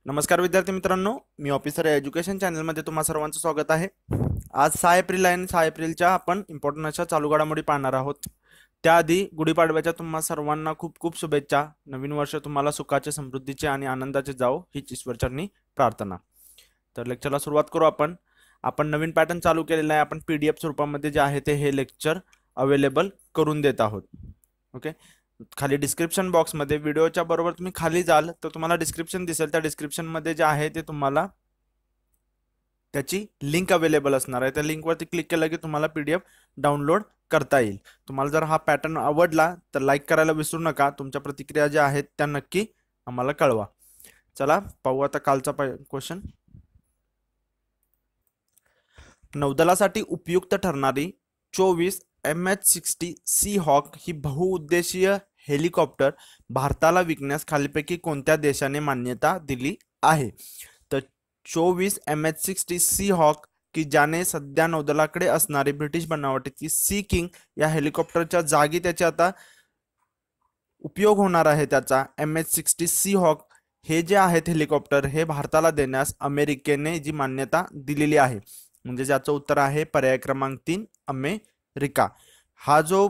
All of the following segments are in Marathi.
नमस्कार विद्यार्थी मित्रांनो, मी ऑफिसर एज्युकेशन चॅनलमध्ये तुम्हा सर्वांचं स्वागत आहे. आज 6 एप्रिल आहे आणि 6 एप्रिलच्या आपण इम्पॉर्टंट अशा चालू घडामोडी पाहणार आहोत. त्याआधी गुढीपाडव्याच्या तुम्हा सर्वांना खूप खूप शुभेच्छा. नवीन वर्ष तुम्हाला सुखाचे, समृद्धीचे आणि आनंदाचे जावो हीच ईश्वरचरणी प्रार्थना. तर लेक्चरला सुरुवात करू आपण. आपण नवीन पॅटर्न चालू केलेला आहे. आपण PDF स्वरूपामध्ये जे आहे ते हे लेक्चर अवेलेबल करून देत आहोत. ओके, खाली डिस्क्रिप्शन बॉक्समध्ये व्हिडिओच्या बरोबर तुम्ही खाली जाल तर तुम्हाला डिस्क्रिप्शन दिसेल. त्या डिस्क्रिप्शन मध्ये जे आहे ते तुम्हाला त्याची लिंक अवेलेबल असणार आहे. त्या लिंकवरती क्लिक केलं की तुम्हाला PDF डाउनलोड करता येईल. तुम्हाला जर हा पॅटर्न आवडला तर लाईक करायला विसरू नका. तुमच्या प्रतिक्रिया ज्या आहेत त्या नक्की आम्हाला कळवा. चला पाहू आता कालचा क्वेश्चन. नौदलासाठी उपयुक्त ठरणारी 24 MH-60 सी हॉक ही बहुउद्देशीय हेलिकॉप्टर भारताला विकण्यास खालीपैकी कोणत्या देशाने मान्यता दिली आहे? तर 24 MH-60 सी हॉक की ज्याने सध्या नौदलाकडे असणारी ब्रिटिश बनावटीची सी किंग या हेलिकॉप्टरच्या जागी त्याचे आता उपयोग होणार आहे त्याचा MH-60 सी हॉक हे जे आहेत हेलिकॉप्टर हे भारताला देण्यास अमेरिकेने जी मान्यता दिलेली आहे. म्हणजे ज्याचं उत्तर आहे पर्याय क्रमांक 3 अमेरिका. हा जो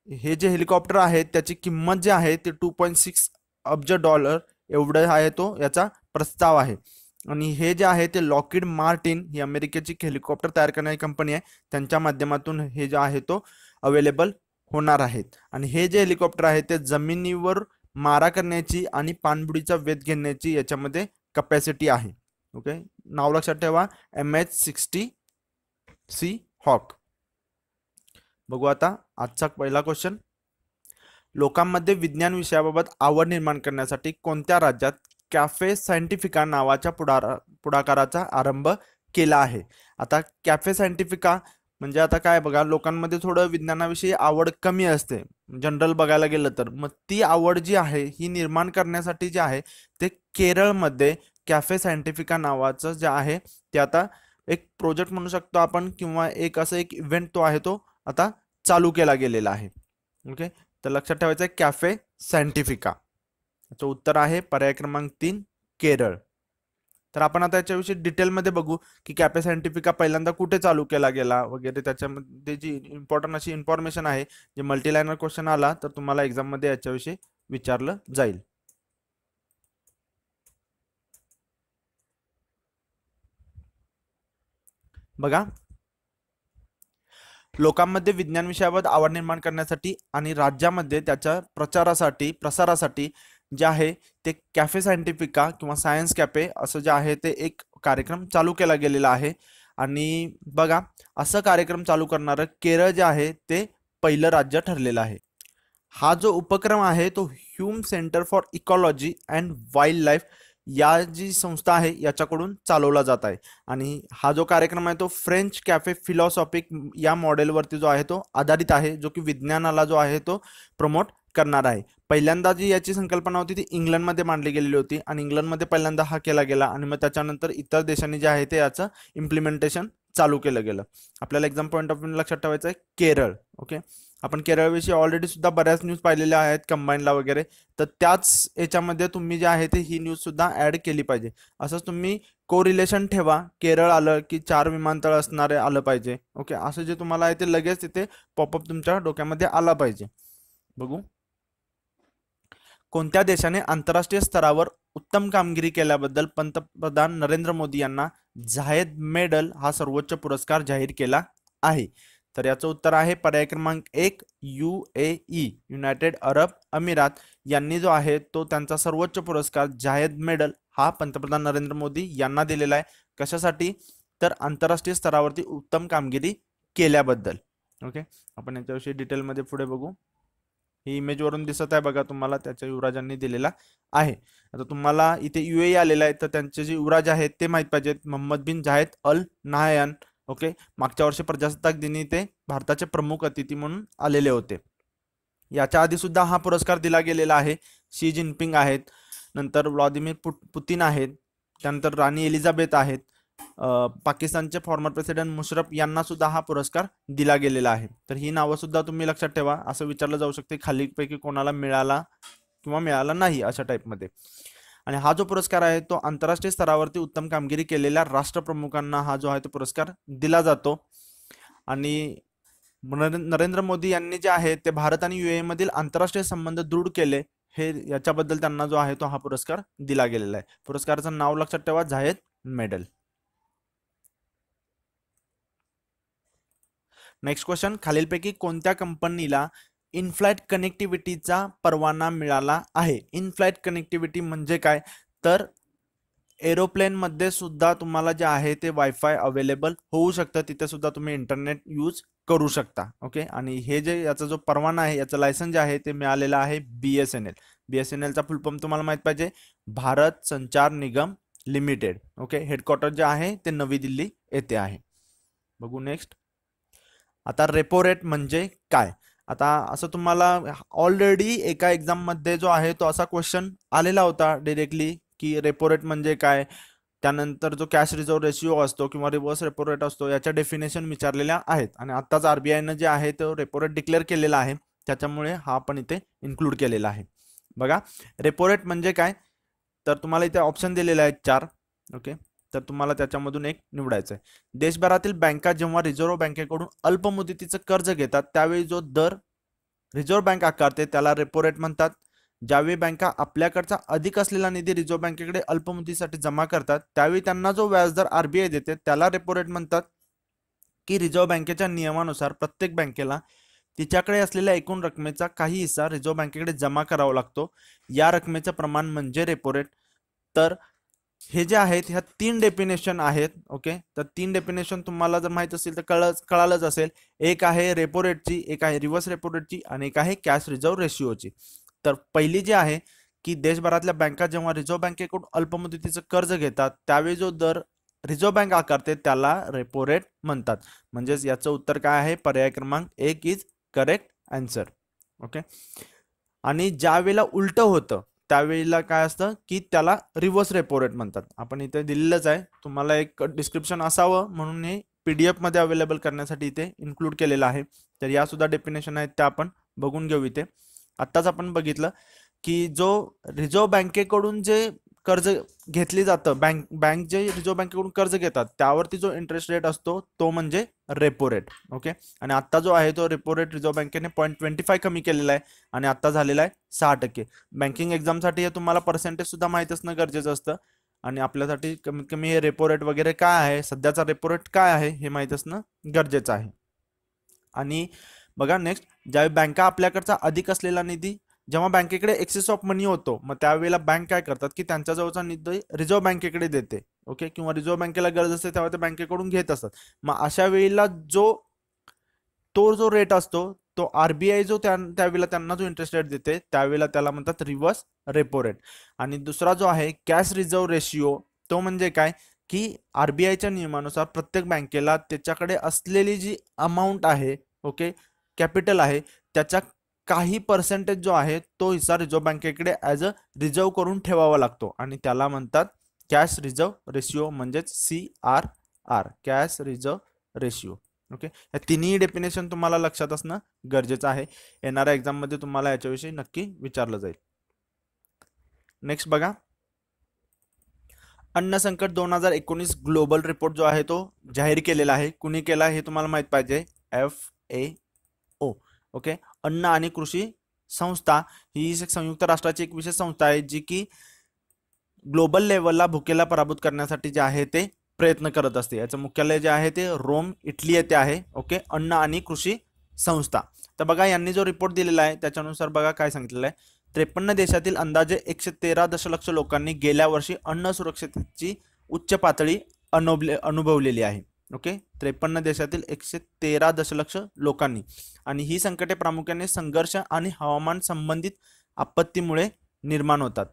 हे जे हेलिकॉप्टर आहे त्याची किंमत जी आहे ते $2.6 अब्ज एवढं आहे तो याचा प्रस्ताव आहे. आणि हे जे आहे ते लॉकहीड मार्टिन ही अमेरिकेची हेलिकॉप्टर तयार करणारी कंपनी आहे. त्यांच्या माध्यमातून हे जे आहे तो अवेलेबल होणार आहेत. आणि हे जे हेलिकॉप्टर आहे ते जमिनीवर मारा करण्याची आणि पाणबुडीचा वेध घेण्याची याच्यामध्ये कपॅसिटी आहे. ओके, नाव लक्षात ठेवा MH-60 सी हॉक. बघू आता आजचा पहिला क्वेश्चन. लोकांमध्ये विज्ञान विषयाबाबत आवड निर्माण करण्यासाठी कोणत्या राज्यात कॅफे सायंटिफिका नावाच्या पुढाकाराचा आरंभ केला आहे? आता कॅफे सायंटिफिका म्हणजे आता काय बघा, लोकांमध्ये थोडं विज्ञानाविषयी आवड कमी असते जनरल बघायला गेलं तर. मग ती आवड जी आहे ही निर्माण करण्यासाठी जे आहे ते केरळमध्ये कॅफे सायंटिफिका नावाचं जे आहे ते आता एक प्रोजेक्ट म्हणू शकतो आपण, किंवा एक असं एक इव्हेंट तो आहे तो आता चालू केला गेलेला आहे. ओके, तर लक्षात ठेवायचं आहे कॅफे सायंटिफिका. याचं उत्तर आहे पर्याय क्रमांक 3 केरळ. तर आपण आता याच्याविषयी डिटेलमध्ये बघू की कॅफे सायंटिफिका पहिल्यांदा कुठे चालू केला गेला वगैरे. त्याच्यामध्ये जी इम्पॉर्टंट अशी इन्फॉर्मेशन आहे, जे मल्टीलायनर क्वेश्चन आला तर तुम्हाला एक्झाम मध्ये याच्याविषयी विचारलं जाईल. बघा, लोकांमध्ये विज्ञान विषयाबाबत आवड निर्माण करण्यासाठी आणि राज्यामध्ये त्याच्या प्रसारासाठी जे आहे ते कॅफे सायंटिफिका किंवा सायन्स कॅफे असं जे आहे ते एक कार्यक्रम चालू केला गेलेला आहे. आणि बघा, असं कार्यक्रम चालू करणारं केरळ जे आहे ते पहिलं राज्य ठरलेलं आहे. हा जो उपक्रम आहे तो Hume centre for ecology and wild life या जी संस्था आहे याच्याकडून चालवला जात आहे. आणि हा जो कार्यक्रम आहे तो फ्रेंच कॅफे फिलॉसॉफिक या मॉडेलवरती जो आहे तो आधारित आहे, जो की विज्ञानाला जो आहे तो प्रमोट करणार आहे. पहिल्यांदा जी याची संकल्पना होती ती इंग्लंडमध्ये मांडली गेलेली होती आणि इंग्लंडमध्ये पहिल्यांदा हा केला गेला आणि मग त्याच्यानंतर इतर देशांनी जे आहे ते याचं इम्प्लिमेंटेशन चालू केलं गेलं. आपल्याला एक्झाम पॉईंट ऑफ व्ह्यू लक्षात ठेवायचं आहे केरळ. ओके, आपण केरळविषयी ऑलरेडी सुद्धा बऱ्याच न्यूज पाहिलेल्या आहेत कंबाईनला वगैरे, तर त्याच याच्यामध्ये तुम्ही जे आहे ते ही न्यूज सुद्धा ऍड केली पाहिजे. असंच तुम्ही कोरिलेशन ठेवा. केरळ आलं की 4 विमानतळ असणारे आलं पाहिजे. ओके, असं जे तुम्हाला आहे ते लगेच तिथे पॉपअप तुमच्या डोक्यामध्ये आला पाहिजे. बघू, कोणत्या देशाने आंतरराष्ट्रीय स्तरावर उत्तम कामगिरी केल्याबद्दल पंतप्रधान नरेंद्र मोदी यांना झायेद मेडल हा सर्वोच्च पुरस्कार जाहीर केला आहे? तर याचं उत्तर आहे पर्याय क्रमांक 1 UAE युनायटेड अरब अमिरात यांनी जो आहे तो त्यांचा सर्वोच्च पुरस्कार जायेद मेडल हा पंतप्रधान नरेंद्र मोदी यांना दिलेला आहे. कशासाठी? तर आंतरराष्ट्रीय स्तरावरती उत्तम कामगिरी केल्याबद्दल. ओके, आपण याच्याविषयी डिटेलमध्ये पुढे बघू. ही इमेज वरून दिसत आहे बघा तुम्हाला, त्याच्या युवराजांनी दिलेला आहे. आता तुम्हाला इथे UAE आलेला आहे तर त्यांचे जे युवराज आहेत ते माहित पाहिजेत, मोहम्मद बिन झायेद अल नाहयान. ओके, मागच्या वर्षी प्रजासत्ताक दिनी ते भारताचे प्रमुख अतिथी म्हणून आलेले होते. याच्या आधी सुद्धा हा पुरस्कार दिला गेलेला आहे. शी जिनपिंग आहेत, नंतर व्लादिमीर पुतिन आहेत, त्यानंतर राणी एलिझाबेथ आहेत, पाकिस्तानचे फॉर्मर प्रेसिडेंट मुशरफ यांना सुद्धा हा पुरस्कार दिला गेलेला आहे. तर ही नावं सुद्धा तुम्ही लक्षात ठेवा. असं विचारलं जाऊ शकते खालीपैकी कोणाला मिळाला किंवा मिळाला नाही अशा टाईपमध्ये. आणि हा जो पुरस्कार आहे तो आंतरराष्ट्रीय स्तरावरती उत्तम कामगिरी केलेल्या राष्ट्रप्रमुखांना हा जो आहे तो पुरस्कार दिला जातो. आणि नरेंद्र मोदी यांनी जे आहे ते भारत आणि युएई मधील आंतरराष्ट्रीय संबंध दृढ केले, हे याच्याबद्दल त्यांना जो आहे तो हा पुरस्कार दिला गेलेला आहे. पुरस्काराचं नाव लक्षात ठेवा, झायेद मेडल. नेक्स्ट क्वेश्चन, खालीलपैकी कोणत्या कंपनीला इन फ्लाइट कनेक्टिव्हिटीचा परवाना मिळाला आहे? इन फ्लाइट कनेक्टिव्हिटी म्हणजे काय, तर एरोप्लेन मध्ये सुद्धा तुम्हाला जे आहे ते वायफाय अवेलेबल होऊ शकतं, तिथे सुद्धा तुम्ही इंटरनेट यूज करू शकता. ओके, आणि हे जे याचा जो परवाना आहे, याचं लायसन जे आहे ते मिळालेलं आहे BSNL. BSNLचा फुल फॉर्म तुम्हाला माहित पाहिजे, भारत संचार निगम लिमिटेड. ओके, हेडक्वार्टर जे आहे ते नवी दिल्ली येथे आहे. बघू नेक्स्ट. आता रेपो रेट म्हणजे काय? आता असं तुम्हाला ऑलरेडी एका एक्झाम मध्ये जो आहे तो असा क्वेश्चन आलेला होता डायरेक्टली, की रेपो रेट म्हणजे काय, त्यानंतर जो कॅश रिझर्व्ह रेशिओ असतो किंवा रिव्हर्स रेपो रेट असतो याच्या डेफिनेशन विचारलेल्या आहेत. आणि आत्ताच RBIनं जे आहे तो रेपो रेट डिक्लेअर केलेला आहे, त्याच्यामुळे हा पण इथे इन्क्लूड केलेला आहे. बघा, रेपो रेट म्हणजे काय, तर तुम्हाला इथे ऑप्शन दिलेले आहेत 4. ओके, तर तुम्हाला त्याच्यामधून एक निवडायचं आहे. देशभरातील बँका जेव्हा रिझर्व्ह बँकेकडून अल्प मुदतीचं कर्ज घेतात त्यावेळी जो दर रिझर्व्ह बँक आकारते त्याला रेपो रेट म्हणतात. ज्यावेळी बँका आपल्याकडचा अधिक असलेला निधी रिझर्व्ह बँकेकडे अल्प मुदतीसाठी जमा करतात त्यावेळी त्यांना जो व्याजदर RBI देते त्याला रेपो रेट म्हणतात. की रिझर्व्ह बँकेच्या नियमानुसार प्रत्येक बँकेला तिच्याकडे असलेल्या एकूण रकमेचा काही हिस्सा रिझर्व्ह बँकेकडे जमा करावा लागतो, या रकमेचं प्रमाण म्हणजे रेपो रेट. तर हे जे आहेत ह्या 3 डेफिनेशन आहेत. ओके, तर 3 डेफिनेशन तुम्हाला जर माहित असेल तर कळालंच असेल. एक आहे रेपो रेटची, एक आहे रिव्हर्स रेपो रेटची आणि एक आहे कॅश रिझर्व्ह रेशिओची. तर पहिली जी आहे की देशभरातल्या बँका जेव्हा रिझर्व्ह बँकेकडून अल्पमुदतीचं कर्ज घेतात त्यावेळी जो दर रिझर्व्ह बँक आकारते त्याला रेपो रेट म्हणतात. म्हणजेच याचं उत्तर काय आहे, पर्याय क्रमांक 1 इज करेक्ट आन्सर. ओके, आणि ज्या वेळेला उलट होतं त्यावेळेला काय असतं की त्याला रिव्हर्स रेपो रेट म्हणतात. आपण इथे दिलेलंच आहे, तुम्हाला एक डिस्क्रिप्शन असावं म्हणून हे PDF मध्ये अवेलेबल करण्यासाठी इथे इन्क्लूड केलेलं आहे. तर या सुद्धा डेफिनेशन आहेत त्या आपण बघून घेऊ. इथे आत्ताच आपण बघितलं की जो रिझर्व्ह बँकेकडून जे कर्ज घेतली जातं, बँक जे रिझर्व्ह बँकेकडून कर्ज घेतात त्यावरती जो इंटरेस्ट रेट असतो तो म्हणजे रेपो रेट. ओके, आणि आता जो आहे तो रेपो रेट रिझर्व्ह बँकेने 0.25 कमी केलेला आहे आणि आता झालेला आहे 6%. बँकिंग एक्झामसाठी हे तुम्हाला पर्सेंटेज सुद्धा माहित असणं गरजेचं असतं आणि आपल्यासाठी कमीत कमी हे रेपो रेट वगैरे काय आहे, सध्याचा रेपो रेट काय आहे हे माहित असणं गरजेचं आहे. आणि बघा नेक्स्ट, ज्यावेळी बँका आपल्याकडचा अधिक असलेला निधी, जेव्हा बँकेकडे एक्सेस ऑफ मनी होतो मग त्यावेळेला बँक काय करतात की त्यांच्या जवळचा निधी रिझर्व्ह बँकेकडे देते. ओके, किंवा रिझर्व्ह बँकेला गरज असते तेव्हा ते बँकेकडून घेत असतात. मग अशा वेळेला जो रेट असतो तो RBI जो त्यावेळेला त्यांना जो इंटरेस्ट रेट देते त्यावेळेला त्याला म्हणतात रिव्हर्स रेपो रेट. आणि दुसरा जो आहे कॅश रिझर्व्ह रेशिओ, तो म्हणजे काय की RBIच्या नियमानुसार प्रत्येक बँकेला त्याच्याकडे असलेली जी अमाऊंट आहे, ओके, कॅपिटल आहे, त्याच्या काही पर्सेंटेज जो आहे तो हिस्सा रिझर्व्ह बँकेकडे ॲज अ रिझर्व्ह करून ठेवावा लागतो आणि त्याला म्हणतात कॅश रिझर्व्ह रेशिओ म्हणजेच CRR, cash reserve ratio. Okay, या तिन्ही डेफिनेशन तुम्हाला लक्षात असणं गरजेचं आहे. येणाऱ्या एक्झाम मध्ये तुम्हाला याच्याविषयी नक्की विचारलं जाईल. नेक्स्ट बघा, अन्न संकट 2019 ग्लोबल रिपोर्ट जो आहे तो जाहीर केलेला आहे. कुणी केला हे तुम्हाला माहित पाहिजे, FAO. ओके, अन्न आणि कृषी संस्था ही संयुक्त राष्ट्राची एक विशेष संस्था आहे जी की ग्लोबल लेवलला भुकेला पराभूत करण्यासाठी जे आहे ते प्रयत्न करत असते. याचं मुख्यालय जे आहे ते रोम, इटली येथे आहे. ओके, अन्न आणि कृषी संस्था. तर बघा यांनी जो रिपोर्ट दिलेला आहे त्याच्यानुसार बघा काय सांगितलेलं आहे, 53 देशातील अंदाजे 113 दशलक्ष लोकांनी गेल्या वर्षी अन्न सुरक्षेची उच्च पातळी अनुभवलेली आहे. ओके, 53 देशातील 113 दशलक्ष लोकांनी. आणि ही संकटे प्रामुख्याने संघर्ष आणि हवामान संबंधित आपत्तीमुळे निर्माण होतात.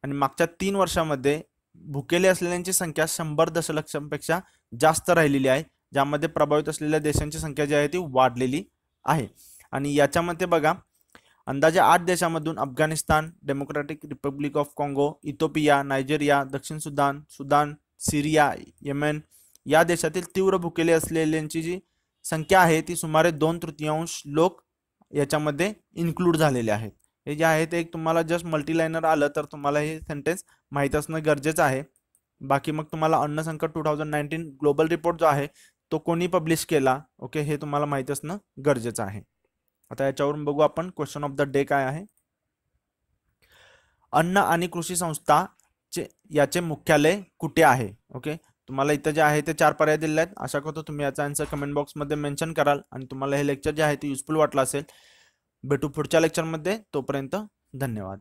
आणि मागच्या 3 वर्षांमध्ये भुकेले असलेल्यांची संख्या 100 दशलक्षांपेक्षा जास्त राहिलेली आहे, ज्यामध्ये प्रभावित असलेल्या देशांची संख्या जी आहे ती वाढलेली आहे. आणि याच्यामध्ये बघा अंदाजे 8 देशांमधून अफगाणिस्तान, डेमोक्रॅटिक रिपब्लिक ऑफ काँगो, इथिओपिया, नायजेरिया, दक्षिण सुदान, सिरिया, येमेन या देशातील तीव्र भुकेले असलेल्यांची जी संख्या आहे ती सुमारे 2/3 लोक याच्यामध्ये इन्क्लूड झालेले आहेत. हे जे आहे ते एक तुम्हाला जस्ट मल्टीलायनर आलं तर तुम्हाला हे सेंटेन्स माहीत असणं गरजेचं आहे. बाकी मग तुम्हाला अन्न संकट 2019 ग्लोबल रिपोर्ट जो आहे तो कोणी पब्लिश केला, ओके, हे तुम्हाला माहित असणं गरजेचं आहे. आता याच्यावरून बघू आपण क्वेश्चन ऑफ द डे काय आहे. अन्न आणि कृषी संस्था याचे मुख्यालय कुठे आहे? ओके, तुम्हाला इथं जे आहे ते 4 पर्याय दिले आहेत. आशा करतो तुम्ही याचा आन्सर कमेंट बॉक्समध्ये मेन्शन कराल आणि तुम्हाला हे लेक्चर जे आहे ते युजफुल वाटलं असेल. भेटू पुढच्या लेक्चरमध्ये. तोपर्यंत धन्यवाद.